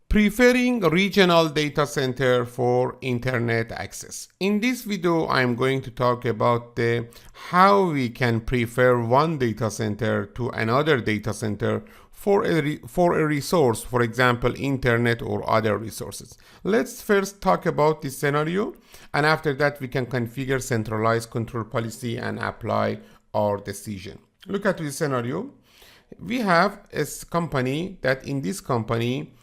Preferring regional data center for internet access. In this video, I'm going to talk about how we can prefer one data center to another data center for a resource, for example, internet or other resources. Let's first talk about this scenario, and after that we can configure centralized control policy and apply our decision. Look at this scenario. We have a company that in this company,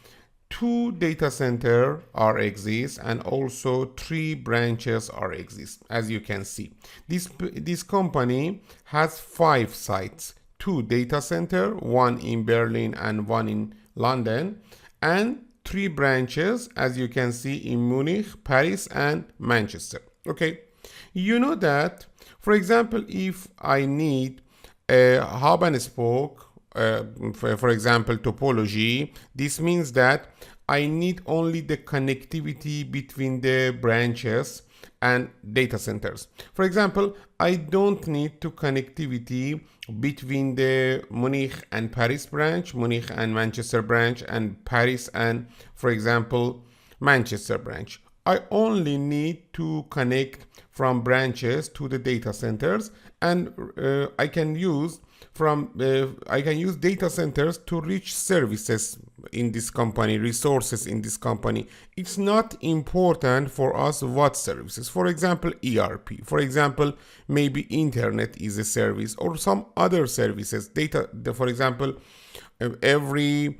2 data centers exist and also 3 branches exist. As you can see, this company has 5 sites, 2 data centers, 1 in Berlin and 1 in London, and 3 branches, as you can see, in Munich, Paris and Manchester. Okay, you know that, for example, if I need a hub and spoke, for example, topology, this means that I need only the connectivity between the branches and data centers. For example, I don't need to connectivity between the Munich and Paris branch, Munich and Manchester branch, and Paris and, for example, Manchester branch. I only need to connect from branches to the data centers, and I can use data centers to reach services in this company, resources in this company. It's not important for us what services. For example, ERP. For example, maybe internet is a service or some other services. For example, every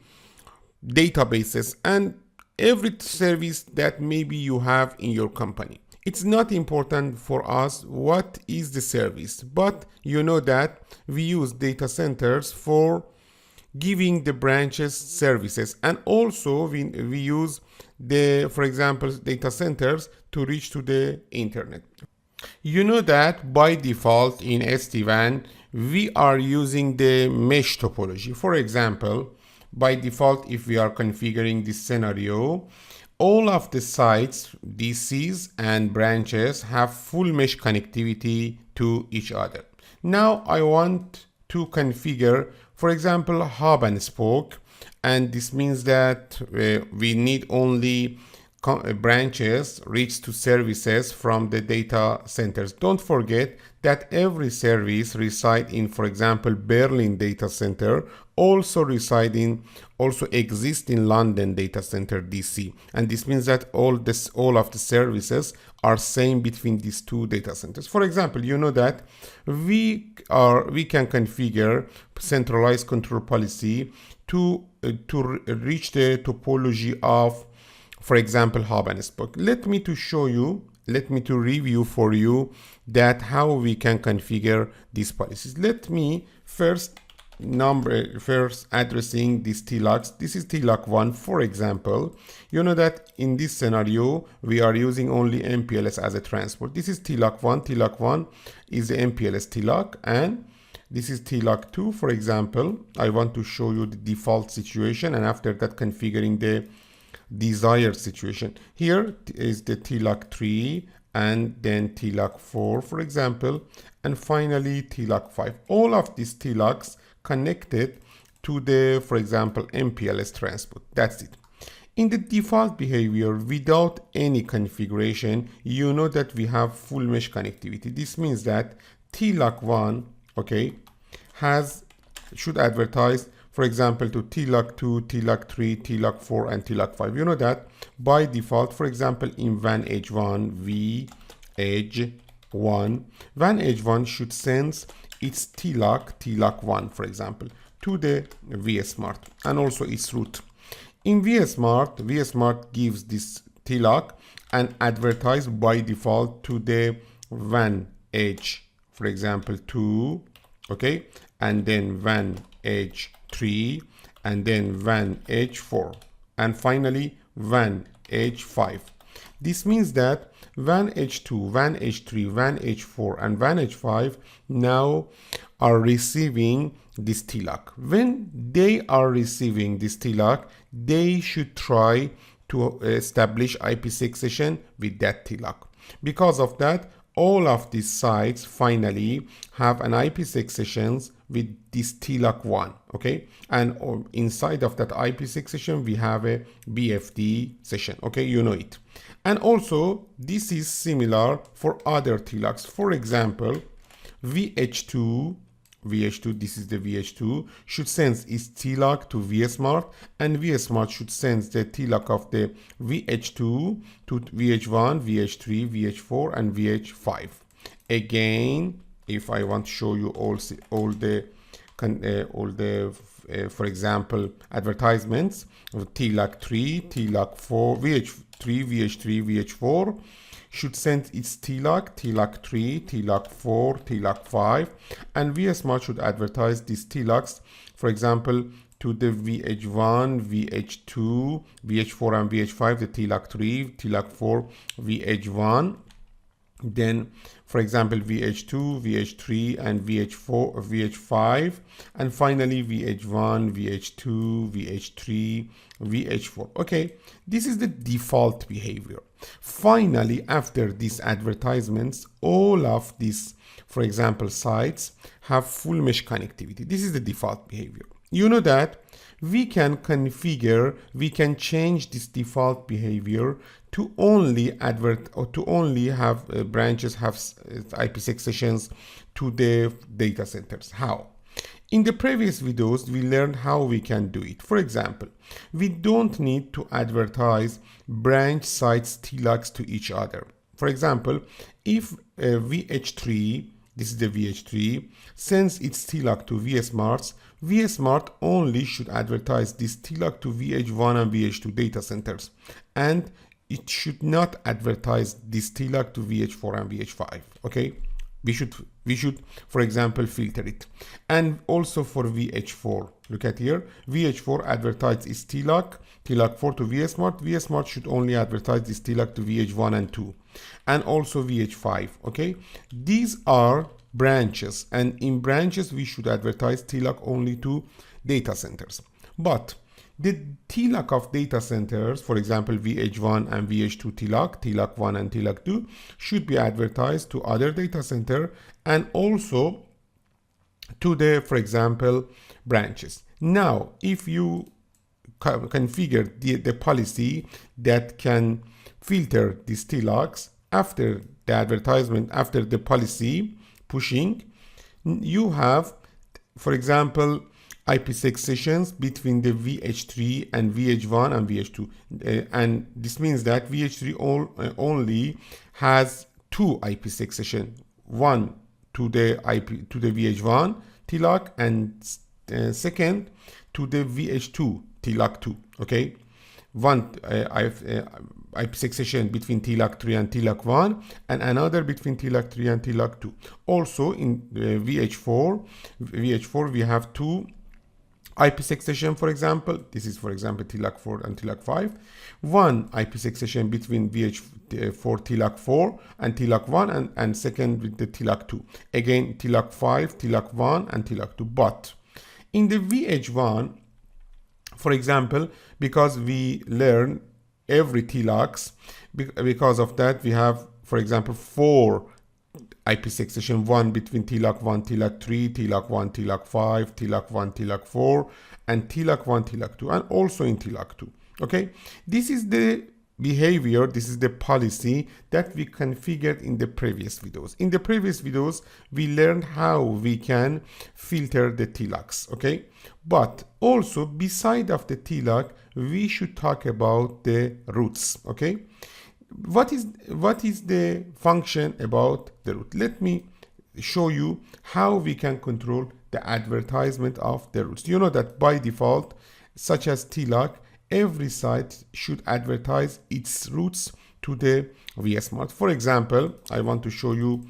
databases and every service that maybe you have in your company. It's not important for us what is the service, but you know that we use data centers for giving the branches services, and also we use for example, data centers to reach to the internet. You know that by default in SD-WAN, we are using the mesh topology. For example, by default, if we are configuring this scenario, all of the sites, DCs and branches have full mesh connectivity to each other. Now I want to configure, for example, hub and spoke, and this means that we need only branches reach to services from the data centers. Don't forget that every service reside in, for example, Berlin data center, also exist in London data center DC, and this means that all of the services are same between these 2 data centers. For example, you know that we can configure centralized control policy to reach the topology of, for example, hub and spoke. Let me to review for you that how we can configure these policies. Let me first addressing these TLACs. This is TLAC 1, for example. You know that in this scenario we are using only MPLS as a transport. This is TLAC 1. TLAC 1 is the MPLS TLAC, and this is TLAC 2. For example, I want to show you the default situation, and after that configuring the desired situation. Here is the TLAC 3, and then TLAC 4, for example, and finally TLAC 5. All of these TLACs connected to the, for example, MPLS transport. That's it. In the default behavior, without any configuration, you know that we have full mesh connectivity. This means that TLAC 1, okay, should advertise, for example, to TLAC 2, TLAC 3, TLAC 4, and TLAC 5. You know that by default, for example, in WAN edge 1, WAN edge 1 should send its TLAC 1, for example, to the VSmart, and also its route. In VSmart gives this TLAC and advertise by default to the WAN edge, for example, 2, okay, and then WAN edge 3, and then WAN edge 4, and finally WAN edge 5. This means that WAN edge 2, WAN edge 3, WAN edge 4, and WAN edge 5 now are receiving this TLAC. When they are receiving this TLAC, they should try to establish IPsec session with that TLAC. Because of that, all of these sites finally have an IPsec sessions with this TLAC1, okay? And inside of that IPsec session, we have a BFD session, okay? You know it. And also, this is similar for other TLACs. For example, VH2, this is the VH2, should send its TLAC to VSmart, and VSmart should send the TLAC of the VH2 to VH1, VH3, VH4, and VH5. Again, if I want to show you all the for example, advertisements of TLAC 3, TLAC 4, VH3, VH3, VH4 should send its TLAC, TLAC 3, TLAC 4, TLAC 5, and VSmart should advertise these TLACs, for example, to the VH1, VH2, VH4, and VH5, the TLAC 3, TLAC 4, VH1. Then, for example, VH2, VH3, and VH4, VH5, and finally VH1, VH2, VH3, VH4. Okay, this is the default behavior. Finally, after these advertisements, all of these, for example, sites have full mesh connectivity. This is the default behavior. You know that we can configure, we can change this default behavior to only have branches have IPsec sessions to the data centers. How? In the previous videos, we learned how we can do it. For example, we don't need to advertise branch sites TLACs to each other. For example, if VH3, this is the VH3, sends its TLAC to VSmarts, VSmart only should advertise this TLAC to VH1 and VH2 data centers, and it should not advertise this TLAC to VH4 and VH5. Okay, we should, for example, filter it. And also for VH4, look at here, VH4 advertise its TLAC 4 to VSmart. VSmart should only advertise this TLAC to VH1 and 2, and also VH5. Okay, these are branches, and in branches we should advertise TLAC only to data centers. But the TLAC of data centers, for example, VH1 and VH2 TLAC, TLAC1 and TLAC2, should be advertised to other data center and also to the, for example, branches. Now, if you configure the policy that can filter these TLACs after the advertisement, after the policy pushing, you have, for example, IPsec sessions between the VH3 and VH1 and VH2, and this means that VH3 only has two IPsec sessions, one to the VH1 TLAC and second to the VH2 TLAC2. Okay, one IPsec session between TLAC 3 and TLAC 1, and another between TLAC 3 and TLAC 2. Also in VH4 we have two IPsec session, for example. This is, for example, TLAC 4 and TLAC 5. One IPsec session between VH4 TLAC 4 and TLAC 1, and second with the TLAC 2. Again, TLAC 5, TLAC 1, and TLAC 2. But in the VH1, for example, because we learn every TLACs, because of that we have, for example, 4 IPsec session, one between TLAC 1, TLAC 3, TLAC 1, TLAC 5, TLAC 1, TLAC 4, and TLAC 1, TLAC 2, and also in TLAC 2. Okay, this is the behavior, this is the policy that we configured in the previous videos. In the previous videos, we learned how we can filter the TLACs. Okay, but also beside of the TLAC, we should talk about the routes. Okay, what is the function about the route? Let me show you how we can control the advertisement of the routes. You know that by default, such as TLAC, every site should advertise its routes to the VSmart. For example, I want to show you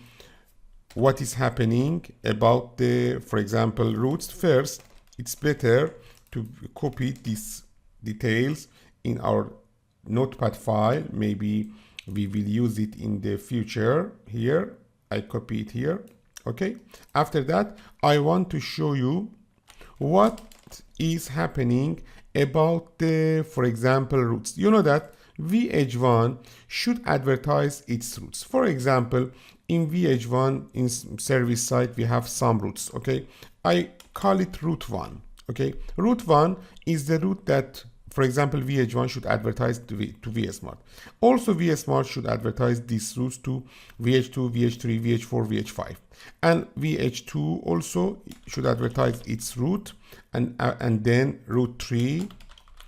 what is happening about the, for example, routes. First, it's better to copy these details in our notepad file. Maybe we will use it in the future. Here I copy it here. Okay, after that I want to show you what is happening about the, for example, routes. You know that VH1 should advertise its routes. For example, in VH1 in service side we have some routes. Okay, I call it route 1. Okay, route 1 is the route that, for example, VH1 should advertise to VSmart. Also, VSmart should advertise these routes to VH2, VH3, VH4, VH5. And VH2 also should advertise its route and then route 3,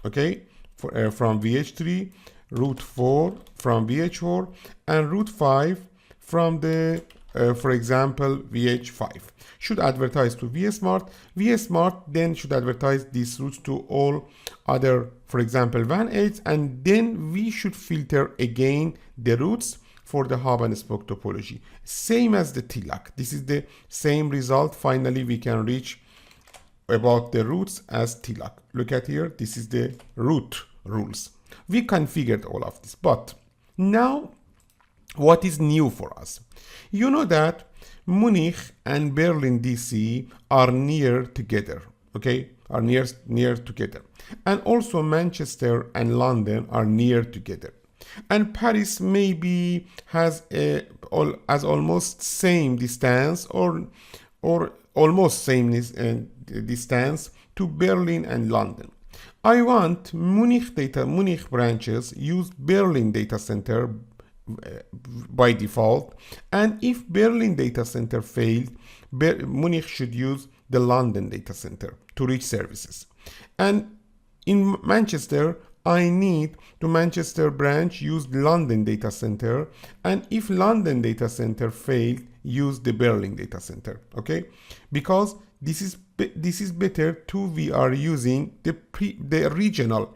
okay, from VH3, route 4 from VH4, and route 5 from the, for example, VH5. Should advertise to VSmart. VSmart then should advertise these routes to all other, for example, WAN aids, and then we should filter again the routes for the hub and spoke topology. Same as the TLAC. This is the same result. Finally, we can reach about the routes as TLAC. Look at here. This is the route rules. We configured all of this, but now what is new for us? You know that Munich and Berlin DC are near together, okay, are near together, and also Manchester and London are near together, and Paris maybe has almost same distance or almost same distance to Berlin and London. I want Munich branches use Berlin data center by default, and if Berlin data center failed, Munich should use the London data center to reach services. And in Manchester, I need to Manchester branch use London data center, and if London data center failed, use the Berlin data center. Okay, because this is better to we are using the regional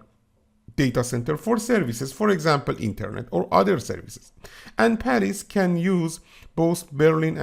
data center for services, for example, internet or other services. And Paris can use both Berlin and